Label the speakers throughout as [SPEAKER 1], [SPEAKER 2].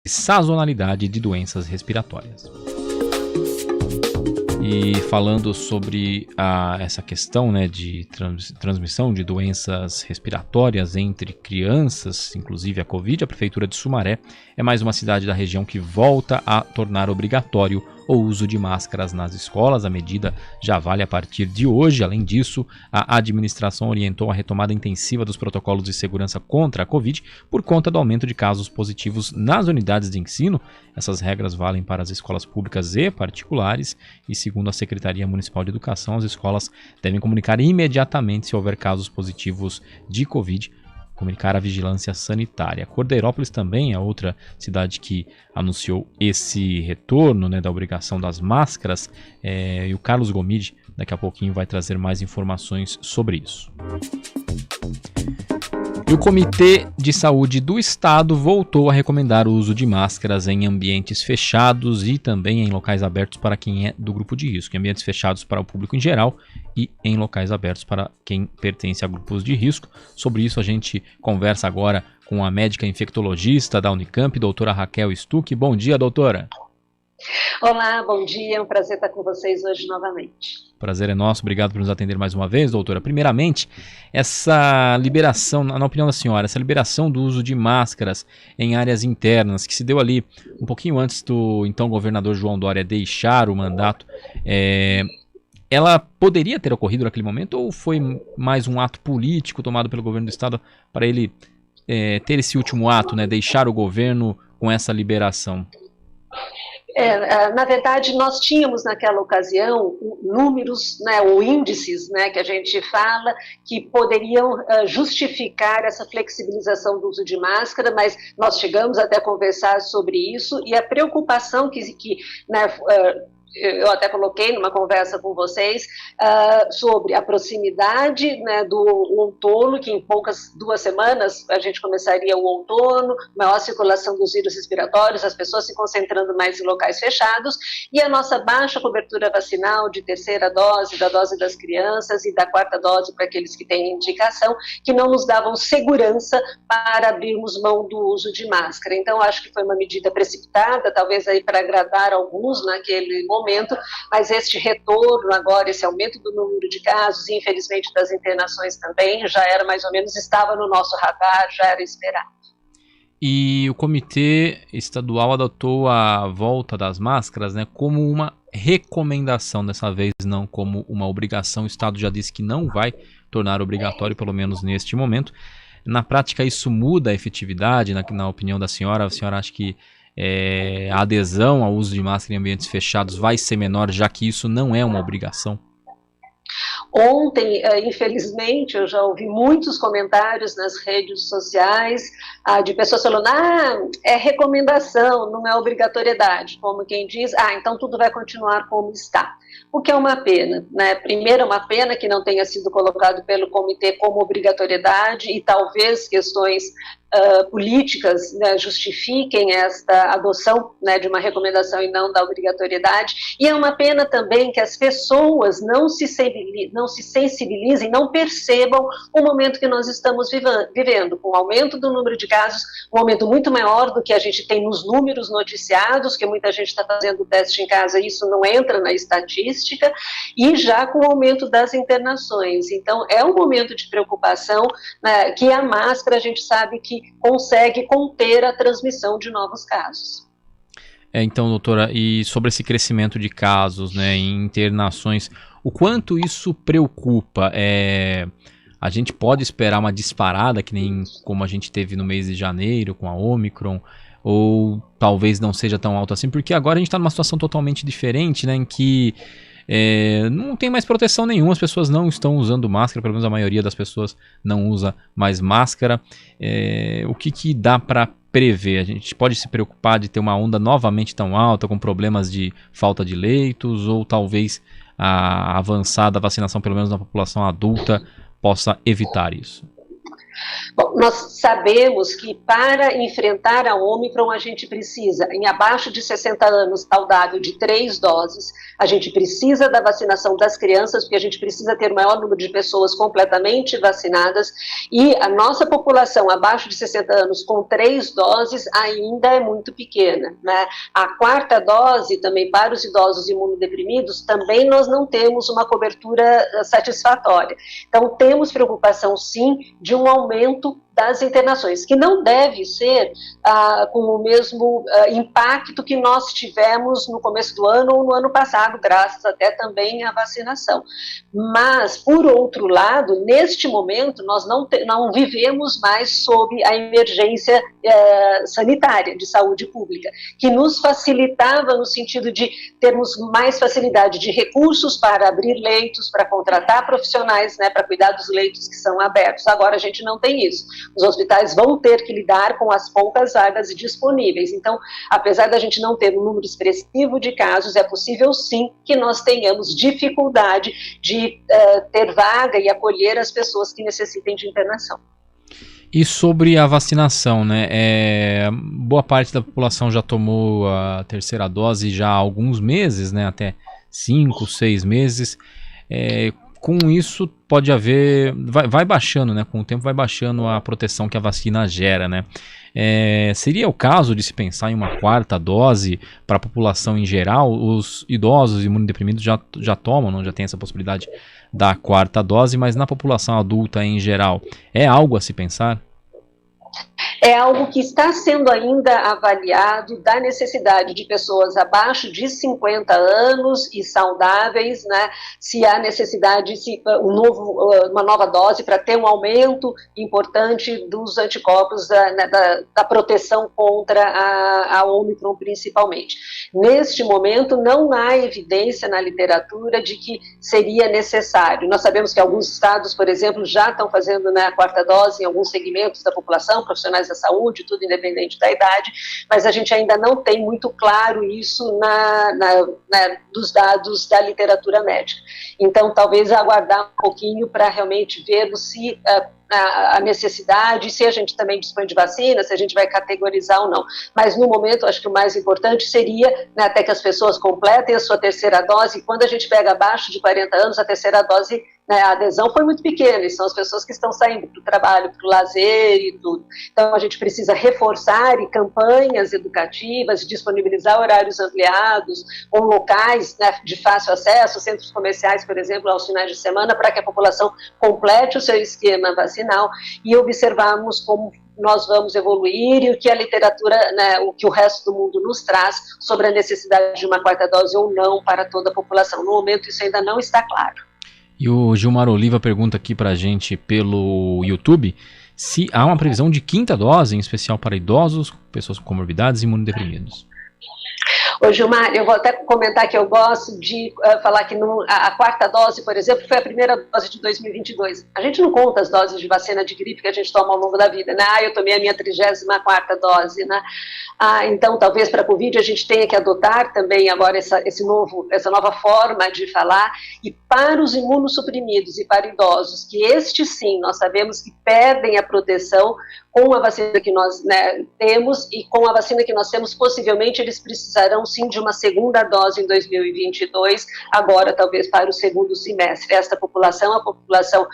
[SPEAKER 1] sazonalidade de doenças respiratórias. E falando sobre essa questão, né, de transmissão de doenças respiratórias entre crianças, inclusive a Covid, a Prefeitura de Sumaré é mais uma cidade da região que volta a tornar obrigatório o uso de máscaras nas escolas. A medida já vale a partir de hoje. Além disso, a administração orientou a retomada intensiva dos protocolos de segurança contra a Covid por conta do aumento de casos positivos nas unidades de ensino. Essas regras valem para as escolas públicas e particulares e, segundo a Secretaria Municipal de Educação, as escolas devem comunicar imediatamente se houver casos positivos de Covid, comunicar à vigilância sanitária. Cordeirópolis também é outra cidade que anunciou esse retorno, né, da obrigação das máscaras, e o Carlos Gomide daqui a pouquinho vai trazer mais informações sobre isso. E o Comitê de Saúde do Estado voltou a recomendar o uso de máscaras em ambientes fechados e também em locais abertos para quem é do grupo de risco, em ambientes fechados para o público em geral e em locais abertos para quem pertence a grupos de risco. Sobre isso a gente conversa agora com a médica infectologista da Unicamp, doutora Raquel Stuck. Bom dia, doutora.
[SPEAKER 2] Olá, bom dia, é um prazer estar com vocês hoje novamente.
[SPEAKER 1] Prazer é nosso, obrigado por nos atender mais uma vez, doutora. Primeiramente, essa liberação, na opinião da senhora, essa liberação do uso de máscaras em áreas internas, que se deu ali um pouquinho antes do então governador João Dória deixar o mandato, ela poderia ter ocorrido naquele momento ou foi mais um ato político tomado pelo governo do estado para ele ter esse último ato, né, deixar o governo com essa liberação?
[SPEAKER 2] Na verdade, nós tínhamos naquela ocasião números, né, ou índices, né, que a gente fala, que poderiam justificar essa flexibilização do uso de máscara, mas nós chegamos até a conversar sobre isso e a preocupação que né, eu até coloquei numa conversa com vocês sobre a proximidade, né, do outono, que em duas semanas a gente começaria o outono, maior circulação dos vírus respiratórios, as pessoas se concentrando mais em locais fechados, e a nossa baixa cobertura vacinal de terceira dose, da dose das crianças e da quarta dose para aqueles que têm indicação, que não nos davam segurança para abrirmos mão do uso de máscara. Então, acho que foi uma medida precipitada, talvez aí para agradar alguns naquele momento, mas este retorno agora, esse aumento do número de casos e infelizmente das internações também, já era mais ou menos, estava no nosso radar, já era esperado.
[SPEAKER 1] E o comitê estadual adotou a volta das máscaras, né, como uma recomendação dessa vez, não como uma obrigação. O Estado já disse que não vai tornar obrigatório, pelo menos neste momento. Na prática, isso muda a efetividade, na opinião da senhora? A senhora acha que a adesão ao uso de máscara em ambientes fechados vai ser menor, já que isso não é uma obrigação?
[SPEAKER 2] Ontem, infelizmente, eu já ouvi muitos comentários nas redes sociais de pessoas falando, é recomendação, não é obrigatoriedade, como quem diz, então tudo vai continuar como está. O que é uma pena, né? Primeiro, é uma pena que não tenha sido colocado pelo comitê como obrigatoriedade e talvez questões políticas, né, justifiquem esta adoção, né, de uma recomendação e não da obrigatoriedade. E é uma pena também que as pessoas não se sensibilizem, não percebam o momento que nós estamos vivendo, com o aumento do número de casos, um aumento muito maior do que a gente tem nos números noticiados, que muita gente está fazendo teste em casa, e isso não entra na estatística, e já com o aumento das internações. Então, é um momento de preocupação, né, que a máscara, a gente sabe que consegue conter a transmissão de novos casos.
[SPEAKER 1] Então, doutora, e sobre esse crescimento de casos, né, em internações, o quanto isso preocupa? A gente pode esperar uma disparada, que nem como a gente teve no mês de janeiro com a Omicron, ou talvez não seja tão alto assim, porque agora a gente está numa situação totalmente diferente, né, em que não tem mais proteção nenhuma, as pessoas não estão usando máscara, pelo menos a maioria das pessoas não usa mais máscara. O que dá para prever? A gente pode se preocupar de ter uma onda novamente tão alta, com problemas de falta de leitos, ou talvez a avançada vacinação, pelo menos na população adulta, possa evitar isso?
[SPEAKER 2] Bom, nós sabemos que para enfrentar a Ômicron a gente precisa, em abaixo de 60 anos, saudável de 3 doses, a gente precisa da vacinação das crianças, porque a gente precisa ter o maior número de pessoas completamente vacinadas, e a nossa população abaixo de 60 anos com 3 doses ainda é muito pequena, né? A 4ª dose também para os idosos imunodeprimidos, também nós não temos uma cobertura satisfatória. Então temos preocupação sim de um aumento das internações, que não deve ser com o mesmo impacto que nós tivemos no começo do ano ou no ano passado, graças até também à vacinação. Mas, por outro lado, neste momento, nós não vivemos mais sob a emergência sanitária de saúde pública, que nos facilitava no sentido de termos mais facilidade de recursos para abrir leitos, para contratar profissionais, né, para cuidar dos leitos que são abertos. Agora a gente não tem isso. Os hospitais vão ter que lidar com as poucas vagas disponíveis. Então, apesar da gente não ter um número expressivo de casos, é possível sim que nós tenhamos dificuldade de ter vaga e acolher as pessoas que necessitem de internação.
[SPEAKER 1] E sobre a vacinação, né? Boa parte da população já tomou a 3ª dose já há alguns meses, né? Até 5, 6 meses. Com isso pode haver, vai baixando, né? Com o tempo vai baixando a proteção que a vacina gera, né? Seria o caso de se pensar em uma 4ª dose para a população em geral? Os idosos imunodeprimidos já tomam, não? Já tem essa possibilidade da 4ª dose, mas na população adulta em geral, é algo a se pensar?
[SPEAKER 2] É algo que está sendo ainda avaliado, da necessidade de pessoas abaixo de 50 anos e saudáveis, né? Se há necessidade, uma nova dose para ter um aumento importante dos anticorpos, da proteção contra a Ômicron principalmente. Neste momento, não há evidência na literatura de que seria necessário. Nós sabemos que alguns estados, por exemplo, já estão fazendo, né, a 4ª dose em alguns segmentos da população, profissionais da saúde, tudo independente da idade, mas a gente ainda não tem muito claro isso dos dados da literatura médica. Então, talvez aguardar um pouquinho para realmente vermos se a necessidade, se a gente também dispõe de vacina, se a gente vai categorizar ou não. Mas, no momento, acho que o mais importante seria, né, até que as pessoas completem a sua 3ª dose, e quando a gente pega abaixo de 40 anos, a 3ª dose, né, a adesão foi muito pequena, e são as pessoas que estão saindo para o trabalho, para o lazer e tudo. Então, a gente precisa reforçar campanhas educativas, disponibilizar horários ampliados, ou locais, né, de fácil acesso, centros comerciais, por exemplo, aos finais de semana, para que a população complete o seu esquema vacinal e observarmos como nós vamos evoluir e o que a literatura, né, o que o resto do mundo nos traz sobre a necessidade de uma 4ª dose ou não para toda a população. No momento, isso ainda não está claro.
[SPEAKER 1] E o Gilmar Oliva pergunta aqui para a gente pelo YouTube se há uma previsão de 5ª dose, em especial para idosos, pessoas com comorbidades e imunodeprimidos.
[SPEAKER 2] Ô Gilmar, eu vou até comentar que eu gosto de falar que a 4ª dose, por exemplo, foi a primeira dose de 2022. A gente não conta as doses de vacina de gripe que a gente toma ao longo da vida, né? Eu tomei a minha 34ª dose, né? Então, talvez para a Covid a gente tenha que adotar também agora essa nova forma de falar, e para os imunossuprimidos e para idosos, que estes sim, nós sabemos que perdem a proteção com a vacina que nós, né, temos, e com a vacina que nós temos, possivelmente eles precisarão sim de uma 2ª dose em 2022, agora talvez para o 2º semestre. Esta população, a população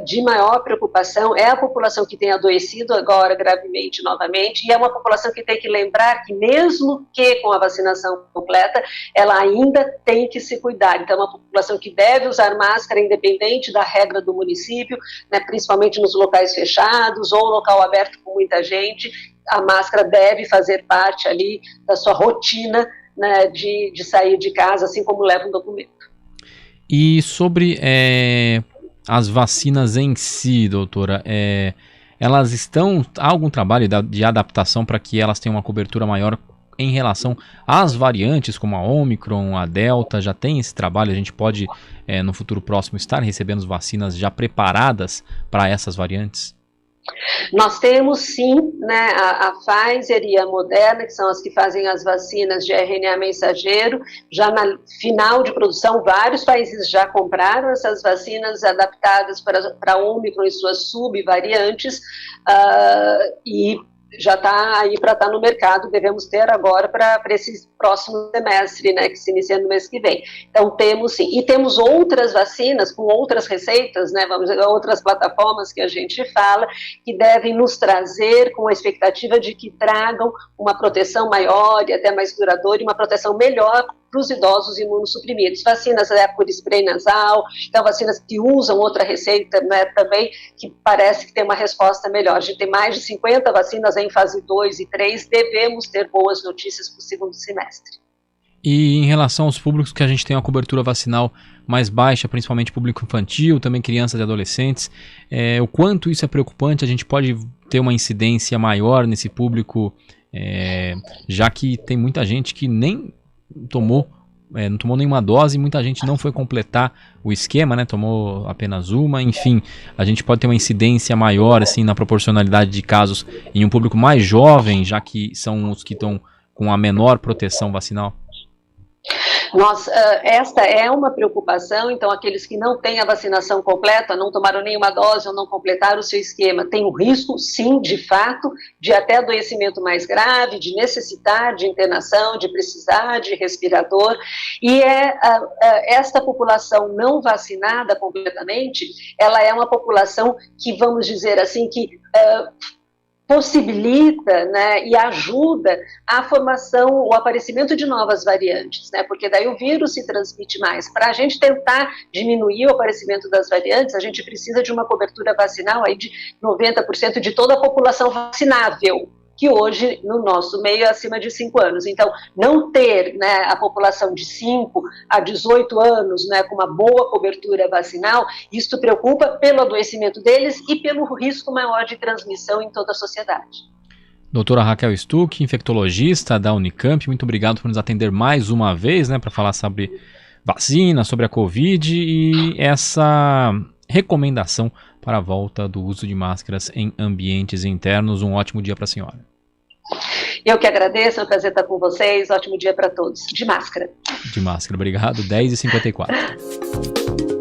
[SPEAKER 2] de maior preocupação, é a população que tem adoecido agora gravemente novamente, e é uma população que tem que lembrar que mesmo que com a vacinação completa, ela ainda tem que se cuidar. Então, é uma população que deve usar máscara independente da regra do município, né, principalmente nos locais fechados ou local aberto com muita gente. A máscara deve fazer parte ali da sua rotina, né, de sair de casa, assim como leva um documento.
[SPEAKER 1] E sobre as vacinas em si, doutora, elas há algum trabalho de adaptação para que elas tenham uma cobertura maior em relação às variantes, como a Ômicron, a Delta? Já tem esse trabalho? A gente pode, no futuro próximo, estar recebendo vacinas já preparadas para essas variantes?
[SPEAKER 2] Nós temos, sim, né, a Pfizer e a Moderna, que são as que fazem as vacinas de RNA mensageiro, já na final de produção, vários países já compraram essas vacinas adaptadas para Ômicron e suas subvariantes, e já está aí para estar no mercado, devemos ter agora para esse próximo semestre, né, que se inicia no mês que vem. Então temos sim, e temos outras vacinas com outras receitas, né, vamos dizer, outras plataformas que a gente fala, que devem nos trazer com a expectativa de que tragam uma proteção maior e até mais duradoura e uma proteção melhor para os idosos imunossuprimidos. Vacinas por spray nasal, então vacinas que usam outra receita, né, também, que parece que tem uma resposta melhor. A gente tem mais de 50 vacinas em fase 2 e 3, devemos ter boas notícias para o segundo semestre.
[SPEAKER 1] E em relação aos públicos que a gente tem uma cobertura vacinal mais baixa, principalmente público infantil, também crianças e adolescentes, o quanto isso é preocupante? A gente pode ter uma incidência maior nesse público, já que tem muita gente que nem tomou, não tomou nenhuma dose, muita gente não foi completar o esquema, né? Tomou apenas uma, enfim, a gente pode ter uma incidência maior assim na proporcionalidade de casos em um público mais jovem, já que são os que estão com a menor proteção vacinal.
[SPEAKER 2] Esta é uma preocupação, então aqueles que não têm a vacinação completa, não tomaram nenhuma dose ou não completaram o seu esquema, tem o risco, sim, de fato, de até adoecimento mais grave, de necessitar de internação, de precisar de respirador, e esta população não vacinada completamente, ela é uma população que, vamos dizer assim, que possibilita, né, e ajuda a formação, o aparecimento de novas variantes, né, porque daí o vírus se transmite mais. Para a gente tentar diminuir o aparecimento das variantes, a gente precisa de uma cobertura vacinal aí de 90% de toda a população vacinável, que hoje, no nosso meio, é acima de 5 anos. Então, não ter, né, a população de 5 a 18 anos, né, com uma boa cobertura vacinal, isso preocupa pelo adoecimento deles e pelo risco maior de transmissão em toda a sociedade.
[SPEAKER 1] Doutora Raquel Stuck, infectologista da Unicamp, muito obrigado por nos atender mais uma vez, né, para falar sobre vacina, sobre a Covid e essa recomendação para a volta do uso de máscaras em ambientes internos. Um ótimo dia para a senhora.
[SPEAKER 2] Eu que agradeço, é um prazer estar com vocês. Ótimo dia para todos. De máscara.
[SPEAKER 1] De máscara, obrigado. 10h54.